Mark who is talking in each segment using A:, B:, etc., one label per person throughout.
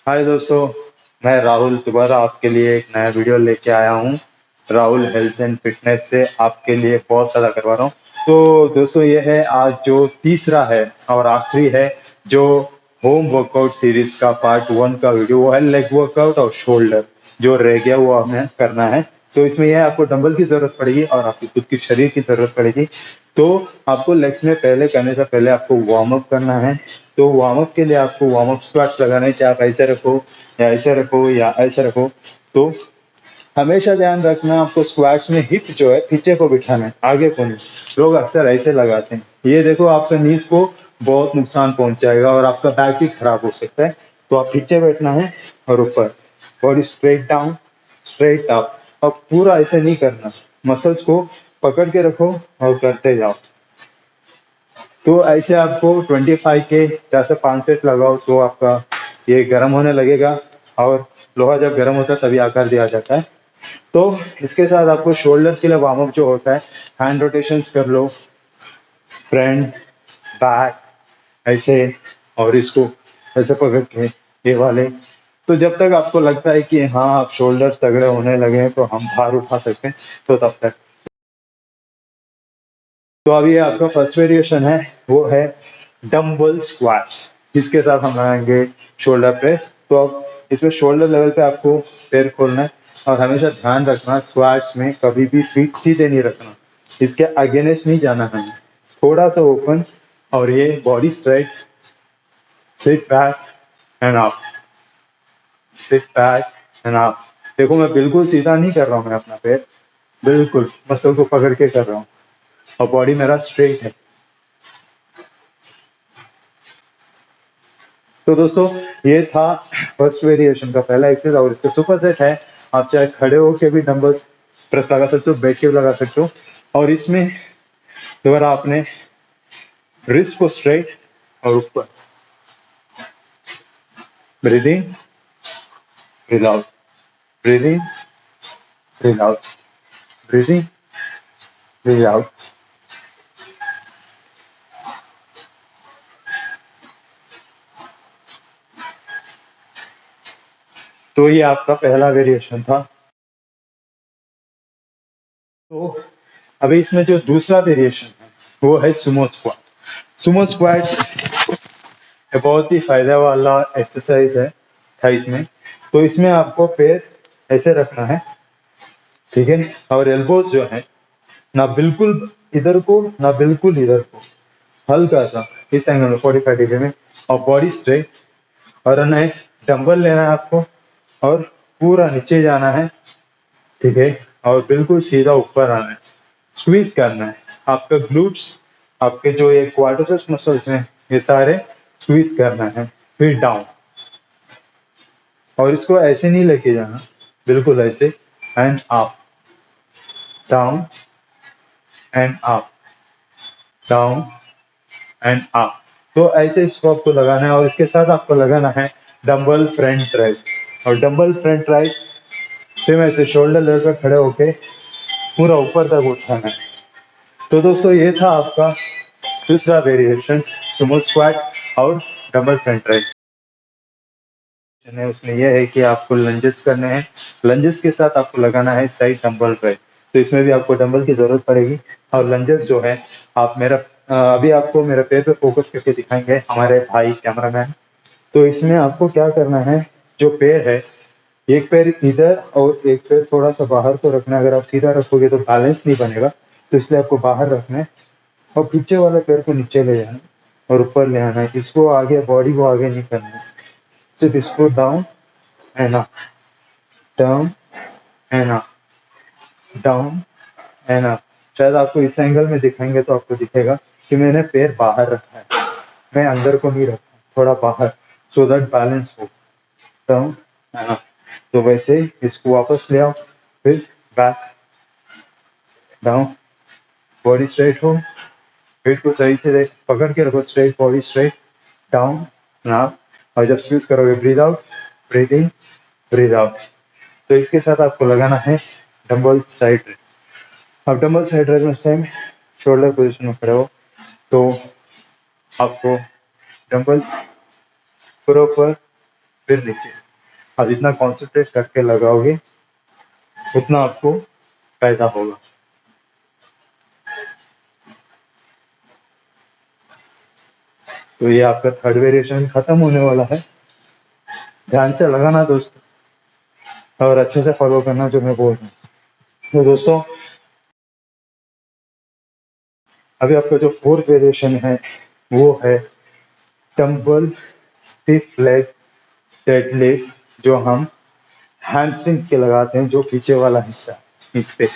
A: हाय दोस्तों, मैं राहुल दोबारा आपके लिए एक नया वीडियो लेके आया हूँ। राहुल हेल्थ एंड फिटनेस से आपके लिए बहुत सारा करवा रहा हूँ। तो दोस्तों, ये है आज जो तीसरा है और आखिरी है जो होम वर्कआउट सीरीज का पार्ट 1 का वीडियो। वो है लेग वर्कआउट और शोल्डर जो रह गया वो हमें करना है। तो इसमें यह आपको डंबल की जरूरत पड़ेगी और आपकी खुद की शरीर की जरूरत पड़ेगी। तो आपको लेग्स में पहले करने से पहले आपको वार्म अप करना है। तो वार्म अप के लिए आपको वार्म अप स्क्वाट्स लगाने हैं, चाहे आप ऐसे रखो या ऐसे रखो या ऐसे रखो। तो हमेशा ध्यान रखना, आपको स्क्वाट्स में हिप जो है पीछे को बिठाना है, आगे को नहीं। लोग अक्सर ऐसे लगाते हैं, ये देखो आपके नीज को बहुत नुकसान पहुंचाएगा और आपका बैक भी खराब हो सकता है। तो आप पीछे बैठना है और ऊपर, body straight down, straight up. अब पूरा ऐसे नहीं करना, मसल्स को पकड़ के रखो और करते जाओ। तो ऐसे आपको 25 के जैसे 5 सेट लगाओ तो आपका ये गर्म होने लगेगा। और लोहा जब गर्म होता है तभी आकार दिया जाता है। तो इसके साथ आपको शोल्डर्स के लिए वार्म अप जो होता है, हैंड रोटेशंस कर लो, फ्रंट, बैक, ऐसे। और इसको ऐसे पकड़ के ये वाले। तो जब तक आपको लगता है कि हाँ आप शोल्डर्स तगड़े होने लगे हैं तो हम भार उठा सकते हैं, तो तब तक। तो अभी ये आपका फर्स्ट वेरिएशन है, वो है डम्बल स्क्वाट्स। इसके साथ हम लगाएंगे शोल्डर प्रेस। तो अब इसमें शोल्डर लेवल पे आपको पैर खोलना है और हमेशा ध्यान रखना स्क्वाट्स में कभी भी फीट सीधे नहीं रखना, इसके अगेंस्ट नहीं जाना है, थोड़ा सा ओपन। और ये body straight, sit back and up, sit back and up. देखो मैं बिल्कुल सीधा नहीं कर रहा हूँ, मैं अपना पैर बिल्कुल मसल को पकड़ के कर रहा हूँ और बॉडी मेरा स्ट्रेट है। तो दोस्तों, ये था फर्स्ट वेरिएशन का पहला एक्सरसाइज और इसका सुपर सेट है। आप चाहे खड़े होके भी डंबल्स प्रेस लगा सकते हो, बैठ के भी लगा सकते हो। और इसमें दोबारा आपने रिस्ट को स्ट्रेट और ऊपर, breathing, breathe out, breathing, breathe out, breathing, breathe out. तो ये आपका पहला वेरिएशन था। तो अभी इसमें जो दूसरा वेरिएशन है वो है सुमो स्क्वाट। सुमो स्क्वाट बहुत ही फायदा वाला एक्सरसाइज है थाइस में। तो इसमें आपको पैर ऐसे रखना है, ठीक है। और एल्बोज जो है ना बिल्कुल इधर को ना बिल्कुल इधर को, हल्का सा इस एंगल में 45 डिग्री में। और बॉडी स्ट्रेट। और हमें डंबल लेना है आपको और पूरा नीचे जाना है, ठीक है। और बिल्कुल सीधा ऊपर आना है, स्क्वीज करना है। आपका ग्लूट्स, आपके जो ये क्वाड्रिसेप्स मसल्स हैं, ये सारे स्क्वीज करना है। फिर डाउन, और इसको ऐसे नहीं लेके जाना, बिल्कुल ऐसे, and up, down and up, down and up. तो ऐसे इसको आपको लगाना है और इसके साथ आपको लगाना है डंबल फ्रंट राइज। और डंबल फ्रंट राइज सेम ऐसे शोल्डर लेवल पर खड़े होके पूरा ऊपर तक उठाना है। तो दोस्तों, ये था आपका दूसरा वेरिएशन, सुमो स्क्वाट और डबल फ्रंट राइज है। उसमें यह है कि आपको लंजेस करने हैं, लंजेस के साथ आपको लगाना है साइड डंबल ड्राइव। तो इसमें भी आपको डंबल की जरूरत पड़ेगी। और लंजेस जो है, आप मेरा अभी आपको मेरे पैर पे फोकस करके दिखाएंगे हमारे भाई कैमरामैन। तो इसमें आपको क्या करना है, जो पैर है, एक पैर इधर और एक पैर थोड़ा सा बाहर को रखना है। अगर आप सीधा रखोगे तो बैलेंस नहीं बनेगा, तो इसलिए आपको बाहर रखना है। और पीछे वाले पैर को नीचे ले जाना है और ऊपर ले आना है। इसको आगे, बॉडी को आगे नहीं करना है, सिर्फ इसको down and up, down and up, down and up. शायद आपको इस एंगल में दिखाएंगे तो आपको दिखेगा कि मैंने पैर बाहर रखा है, मैं अंदर को नहीं रखा, थोड़ा बाहर, सो दैट बैलेंस हो। Down and up. तो वैसे ही इसको वापस ले आओ, फिर बैक, डाउन, बॉडी स्ट्रेट हो, पेट को सही से पकड़ के रखो, straight body straight, down and up. और जब स्क्वीज करोगे, breathe out, breathe in, breathe out. तो इसके साथ आपको लगाना है डंबल साइड रेज। अब डंबल साइड रेज में सेम शोल्डर पोजीशन में खड़े हो। तो आपको डंबल पूरा ऊपर, फिर नीचे। आप जितना कॉन्सेंट्रेट करके लगाओगे उतना आपको फायदा होगा। तो ये आपका थर्ड वेरिएशन खत्म होने वाला है। ध्यान से लगाना दोस्तों और अच्छे से फॉलो करना जो मैं बोल रहा हूँ। तो दोस्तों अभी आपका जो फोर्थ वेरिएशन है वो है डंबल स्टिफ लेग डेडलिफ्ट, जो हम हैमस्ट्रिंग्स के लगाते हैं, जो पीछे वाला हिस्सा इस पे।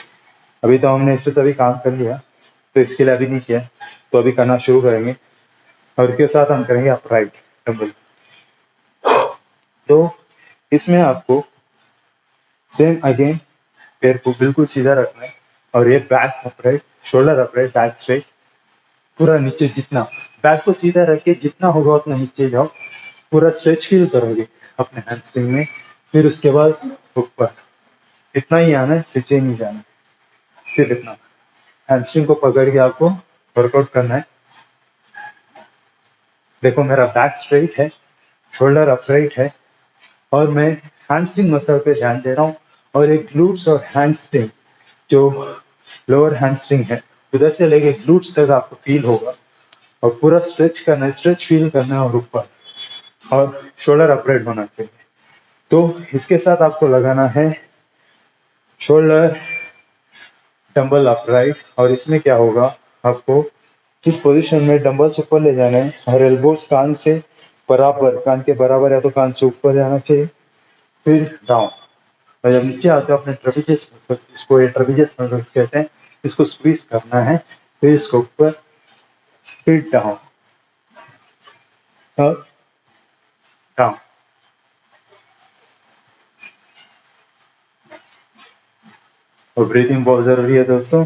A: अभी तो हमने इस पे सभी काम कर लिया, तो इसके लिए अभी नहीं किया, तो अभी करना शुरू करेंगे। और इसके साथ हम करेंगे अपराइट डंबल। तो इसमें आपको सेम अगेन पैर को बिल्कुल सीधा रखना है और ये back upright, shoulder upright, back straight, पूरा नीचे जितना बैक को सीधा रख के जितना होगा उतना नीचे जाओ, पूरा स्ट्रेच फील करोगे अपने हैमस्ट्रिंग में। फिर उसके बाद ऊपर इतना ही आना है, नीचे नहीं जाना, सिर्फ इतना। हैमस्ट्रिंग को पकड़ के आपको वर्कआउट करना है। देखो मेरा बैक स्ट्रेट है, शोल्डर अपराइट है और मैं हैमस्ट्रिंग मसल पे ध्यान दे रहा हूँ। और एक ग्लूट्स और हैमस्ट्रिंग, जो लोअर हैमस्ट्रिंग है, उधर से लेके ग्लूट्स तक आपको फील होगा और पूरा स्ट्रेच करना है, स्ट्रेच फील करना है और ऊपर, और शोल्डर अपराइट होना चाहिए। तो इसके साथ आपको लगाना है शोल्डर डंबल अपराइट। और इसमें क्या होगा, आपको इस पोजीशन में डंबल से ऊपर ले जाना है और एल्बोस कान से बराबर, कान के बराबर या तो कान से ऊपर जाना चाहिए, फिर डाउन। और जब नीचे आते हो अपने ट्रेपेजियस मसल्स, इसको ये ट्रेपेजियस मसल्स कहते हैं, इसको स्क्वीज करना है, फिर इसको ऊपर, फिर डाउन और डाउन। और ब्रीथिंग बहुत जरूरी है दोस्तों।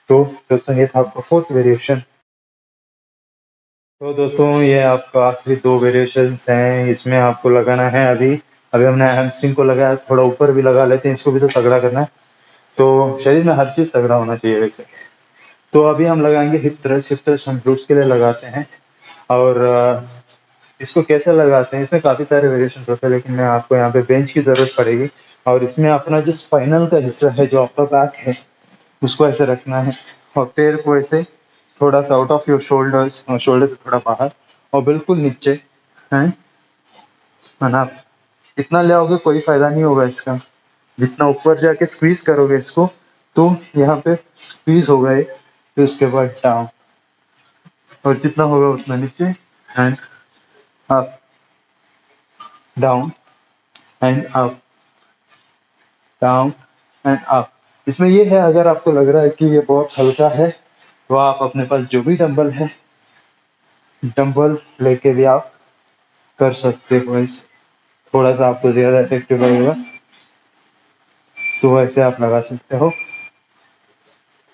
A: तो दोस्तों ये था आपका फोर्थ वेरिएशन। तो दोस्तों ये आपका आखिरी दो वेरिएशंस हैं, इसमें आपको लगाना है अभी अभी हमने हैमस्ट्रिंग को लगाया, थोड़ा ऊपर भी लगा लेते हैं, इसको भी तो तगड़ा करना है। तो शरीर में हर चीज तगड़ा होना चाहिए वैसे। तो अभी हम लगाएंगे हिप थ्रस्ट। हिप थ्रस्ट हम ग्लूट्स के लिए लगाते हैं। और इसको कैसे लगाते हैं, इसमें काफी सारे वेरिएशन होते हैं, लेकिन मैं आपको यहाँ पे बेंच की जरूरत पड़ेगी। और इसमें अपना जो स्पाइनल का हिस्सा है, जो आपका बैक है, उसको ऐसे रखना है और पैर को ऐसे थोड़ा सा out of your shoulders, shoulder से थोड़ा बाहर और बिल्कुल नीचे है ना। इतना ले आओगे कोई फायदा नहीं होगा इसका, जितना ऊपर जाके स्क्वीज करोगे इसको, तो यहाँ पे स्क्वीज होगा ये, फिर उसके बाद डाउन, और जितना होगा उतना नीचे and up, down and up, down and up. इसमें ये है, अगर आपको लग रहा है कि ये बहुत हल्का है, तो आप अपने पास जो भी डंबल है, डंबल लेके भी आप कर सकते हो। इस थोड़ा सा आपको ज्यादा इफेक्टिव लगेगा तो वैसे आप लगा सकते हो।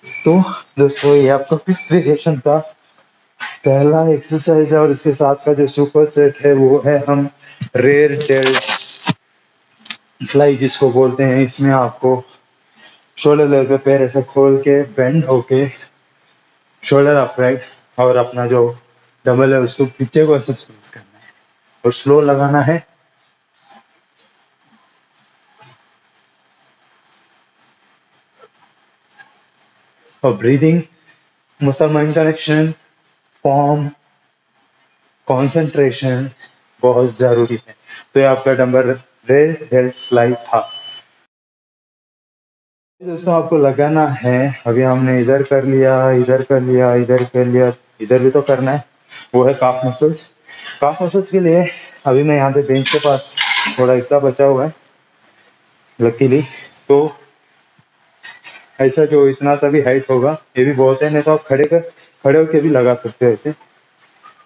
A: तो दोस्तों ये आपका फिफ्थ वेरिएशन का पहला एक्सरसाइज है, और इसके साथ का जो सुपर सेट है वो है हम रेयर डेल फ्लाई जिसको बोलते हैं। इसमें आपको शोल्डर लेवल पे पैर ऐसे खोल के बेंड होके शोल्डर अपराइट, और अपना जो डबल है उसको पीछे को ऐसे स्क्वीज करना है और स्लो लगाना है। और breathing, muscle mind connection, form, concentration बहुत जरूरी है। तो ये आपका डंबल रेयर डेल फ्लाई था। दोस्तों आपको लगाना है, अभी हमने इधर कर लिया, इधर कर लिया, इधर कर लिया, इधर भी तो करना है, वो है काफ मसल्स। काफ मसल्स के लिए अभी मैं यहाँ पे बेंच के पास थोड़ा हिस्सा बचा हुआ है लकीली, तो ऐसा जो इतना सा भी हाइट होगा ये भी बहुत है, नहीं तो आप खड़े होके भी लगा सकते हो, ऐसे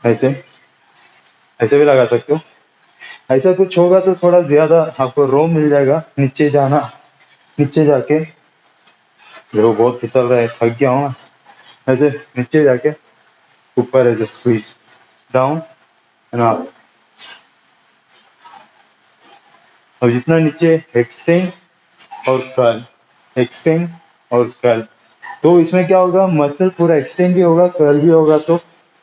A: ऐसे ऐसे भी लगा सकते हो। ऐसा कुछ होगा तो थोड़ा ज्यादा आपको रोम मिल जाएगा, नीचे जाना, नीचे जाके, देखो बहुत फिसल रहा है, थक गया हूँ, ऐसे नीचे जाके ऊपर ऐसे स्क्वीज डाउन एंड अप। और जितना नीचे एक्सटेंड और कर्ल, एक्सटेंड और कर्ल। तो इसमें क्या होगा, मसल पूरा एक्सटेंड भी होगा, कर्ल भी होगा, तो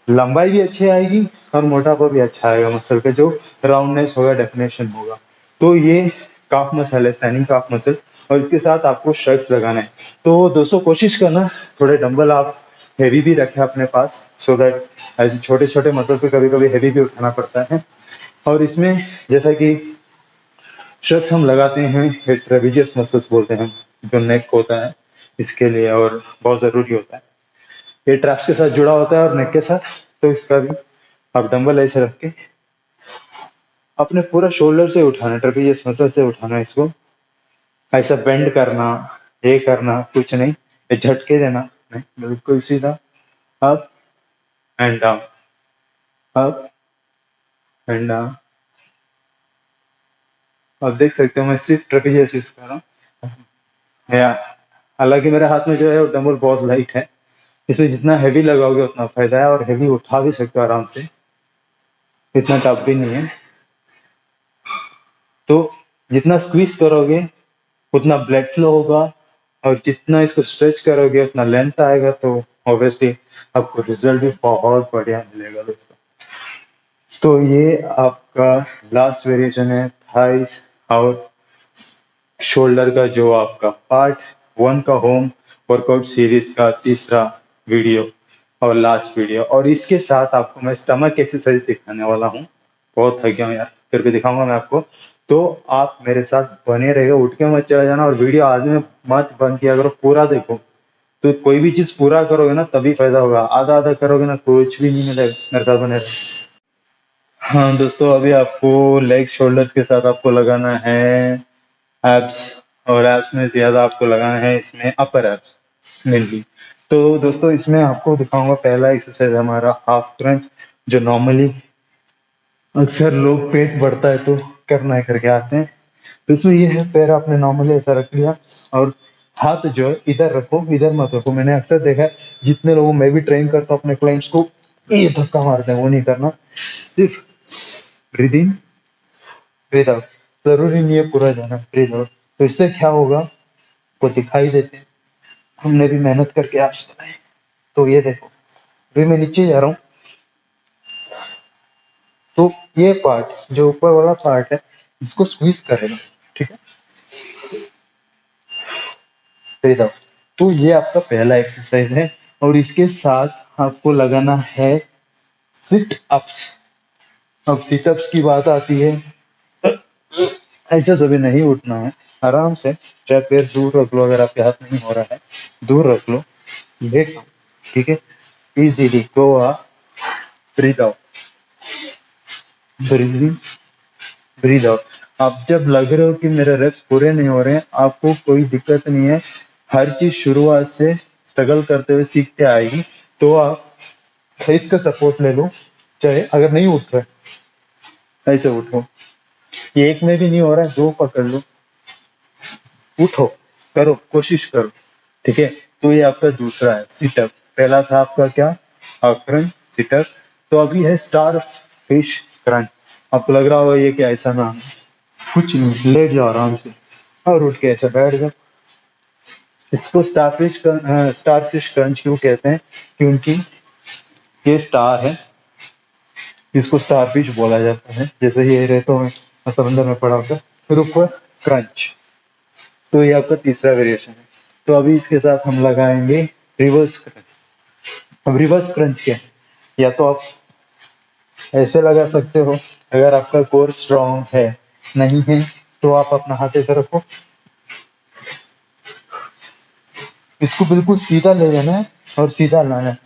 A: लंबाई भी अच्छी आएगी और मोटापा भी अच्छा आएगा, मसल का जो राउंडनेस होगा, डेफिनेशन होगा। तो ये काफ मसल है, सैनिक काफ मसल। और इसके साथ आपको शर्ट्स लगाना है। तो दोस्तों कोशिश करना थोड़े डंबल आप हेवी भी रखें अपने पास, सो दैट ऐसे छोटे छोटे मसल पे कभी कभी हेवी भी उठाना पड़ता है। और इसमें जैसा कि शर्ट्स हम लगाते हैं, ये ट्रेपेजियस मसल्स बोलते हैं, जो नेक होता है इसके लिए, और बहुत जरूरी होता है। ये ट्रैप्स के साथ जुड़ा होता है और नेक के साथ। तो इसका भी आप डंबल ऐसे रख के अपने पूरा शोल्डर से उठाना, ट्रेपेजियस मसल से उठाना इसको। ऐसा बेंड करना, ये करना कुछ नहीं, ये झटके देना नहीं, बिल्कुल सीधा। Up and down, up and down. आप देख सकते हो मैं सिर्फ ट्रेपेजियस यूज कर रहा हूँ। या हालांकि मेरे हाथ में जो है वो डंबल बहुत लाइट है, इसमें जितना हैवी लगाओगे उतना फायदा है, और हैवी उठा भी सकते हो आराम से, इतना टफ भी नहीं है। तो जितना स्क्वीज करोगे उतना ब्लड फ्लो होगा, और जितना इसको स्ट्रेच करोगे उतना लेंथ आएगा। तो ऑब्वियसली आपको रिजल्ट भी बहुत बढ़िया मिलेगा दोस्तों। तो ये आपका लास्ट वेरिएशन है थाइस और शोल्डर का, जो आपका पार्ट 1 का होम वर्कआउट सीरीज का तीसरा वीडियो और लास्ट वीडियो। और इसके साथ आपको मैं स्टमक एक्सरसाइज दिखाने वाला हूँ। बहुत थक गया हूँ यार, करके दिखाऊंगा मैं आपको। तो आप मेरे साथ बने रहेगा, उठ के मत चला जाना, और वीडियो आज में मत बंद किया करो, पूरा देखो। तो कोई भी चीज पूरा करोगे ना तभी फायदा होगा, आधा आधा करोगे ना कुछ भी नहीं मिलेगा। मेरे साथ बने रहो। हाँ दोस्तों, अभी आपको लेग शोल्डर्स के साथ आपको लगाना है एब्स, और एब्स में ज्यादा आपको लगाना है इसमें अपर एब्स मेनली। तो दोस्तों इसमें आपको दिखाऊंगा पहला एक्सरसाइज हमारा हाफ क्रंच, जो नॉर्मली अक्सर लोग पेट बढ़ता है तो करना है करके आते हैं। तो इसमें ये है, पैर आपने नॉर्मली ऐसा रख लिया, और हाथ जो है इधर रखो, इधर मत रखो। मैंने अक्सर देखा है, जितने लोगों मैं भी ट्रेन करता हूँ अपने क्लाइंट्स को, ये धक्का मारते हैं, वो नहीं करना। सिर्फ ब्रीद इन, ब्रीद आउट। जरूरी नहीं है पूरा जाना, ब्रीद आउट। तो इससे क्या होगा, को दिखाई देते हैं, हमने भी मेहनत करके आपसे बनाए। तो ये देखो, अभी मैं नीचे जा रहा हूँ, तो ये पार्ट जो ऊपर वाला पार्ट है इसको स्क्वीज करेगा, ठीक है, ब्रीद आउट। तो ये आपका पहला एक्सरसाइज है। और इसके साथ आपको लगाना है सिट अप्स। अब सिट अप्स की बात आती है, ऐसे सभी नहीं उठना है, आराम से, चाहे पैर दूर रख लो, अगर आपके हाथ नहीं हो रहा है दूर रख लो, लेट लो, ठीक है। Easily go up, breathe out, breathe in, breathe out. आप जब लग रहे हो कि मेरे रेप्स पूरे नहीं हो रहे हैं, आपको कोई दिक्कत नहीं है, हर चीज शुरुआत से स्ट्रगल करते हुए सीखते आएगी। तो आप फेस का सपोर्ट ले लो, चाहे अगर नहीं उठ रहे ऐसे उठो, ये एक में भी नहीं हो रहा है, दो पकड़ लो, उठो, करो, कोशिश करो, ठीक है। तो ये आपका दूसरा है सिटअप। पहला था आपका क्या, क्रंच, सिटअप। तो अभी है स्टार फिश क्रंच। आपको लग रहा होगा ये क्या, ऐसा नाम है, कुछ नहीं, लेट जाओ आराम से और उठ के ऐसे बैठ जाओ। इसको स्टार फिश क्रंच क्यों कहते हैं, क्योंकि ये स्टार है, इसको स्टार फिश बोला जाता है, जैसे ये रेतों में समंदर में पड़ा होता है, फिर ऊपर क्रंच। तो ये आपका तीसरा वेरिएशन है। तो अभी इसके साथ हम लगाएंगे रिवर्स क्रंच। अब रिवर्स क्रंच क्या है, या तो आप ऐसे लगा सकते हो, अगर आपका कोर स्ट्रांग है, नहीं है तो आप अपना हाथ ऐसे रखो, इसको बिल्कुल सीधा ले जाना है और सीधा लाना है।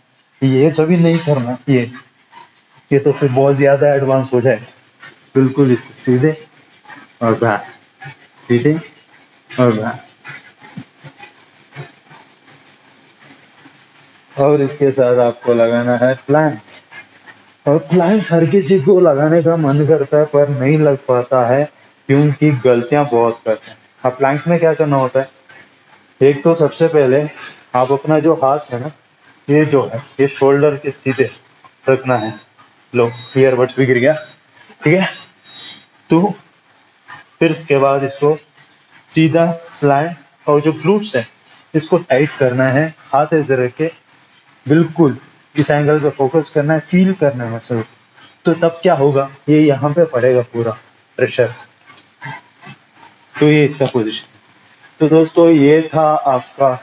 A: ये सभी नहीं करना, ये तो फिर बहुत ज्यादा एडवांस हो जाए। बिल्कुल इसको सीधे और बाहर, सीधे और बाहर। और इसके साथ आपको लगाना है प्लैंक्स। और प्लैंक्स हर किसी को लगाने का मन करता है पर नहीं लग पाता है, क्योंकि गलतियां बहुत करते हैं। अब प्लैंक्स में क्या करना होता है, एक तो सबसे पहले आप अपना जो हाथ है ना, ये जो है ये शोल्डर के सीधे रखना है। लो, ईयरबड्स भी गिर गया, ठीक है। तो फिर इसके बाद इसको सीधा स्लैंड, और जो ग्लूट्स है इसको टाइट करना है, हाथ ऐसे रख के, बिल्कुल इस एंगल पे फोकस करना है, फील करना है मसल। तो तब क्या होगा, ये यहाँ पे पड़ेगा पूरा प्रेशर, तो ये इसका पोजीशन। तो दोस्तों ये था आपका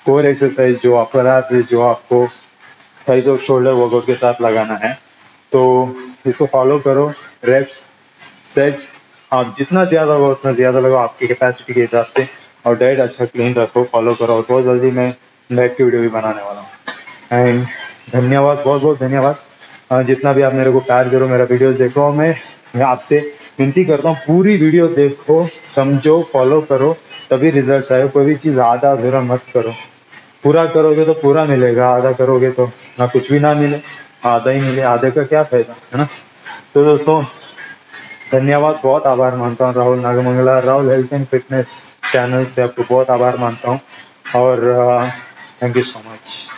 A: कोर एक्सरसाइज जो आप करा थे, जो आपको थाइस और शोल्डर वर्कआउट के साथ लगाना है। तो इसको फॉलो करो, रेप्स सेट्स आप जितना ज़्यादा हो उतना ज़्यादा लगाओ आपकी कैपेसिटी के हिसाब से, और डाइट अच्छा क्लीन रखो, फॉलो करो। और बहुत जल्दी मैं डाइट की वीडियो भी बनाने वाला हूँ। एंड धन्यवाद, बहुत बहुत धन्यवाद। जितना भी आप मेरे को प्यार करो, मेरा वीडियोस देखो, और मैं आपसे विनती करता हूँ पूरी वीडियो देखो, समझो, फॉलो करो, तभी रिजल्ट आए। कोई भी चीज़ आधा अधूरा मत करो, पूरा करोगे तो पूरा मिलेगा, आधा करोगे तो ना कुछ भी ना मिले, आधा ही मिले, आधे का क्या फायदा, है ना। तो दोस्तों धन्यवाद, बहुत आभार मानता हूँ Rahul Nagamangala, Rahul health and fitness channel से आपको बहुत आभार मानता हूँ, और थैंक यू सो मच।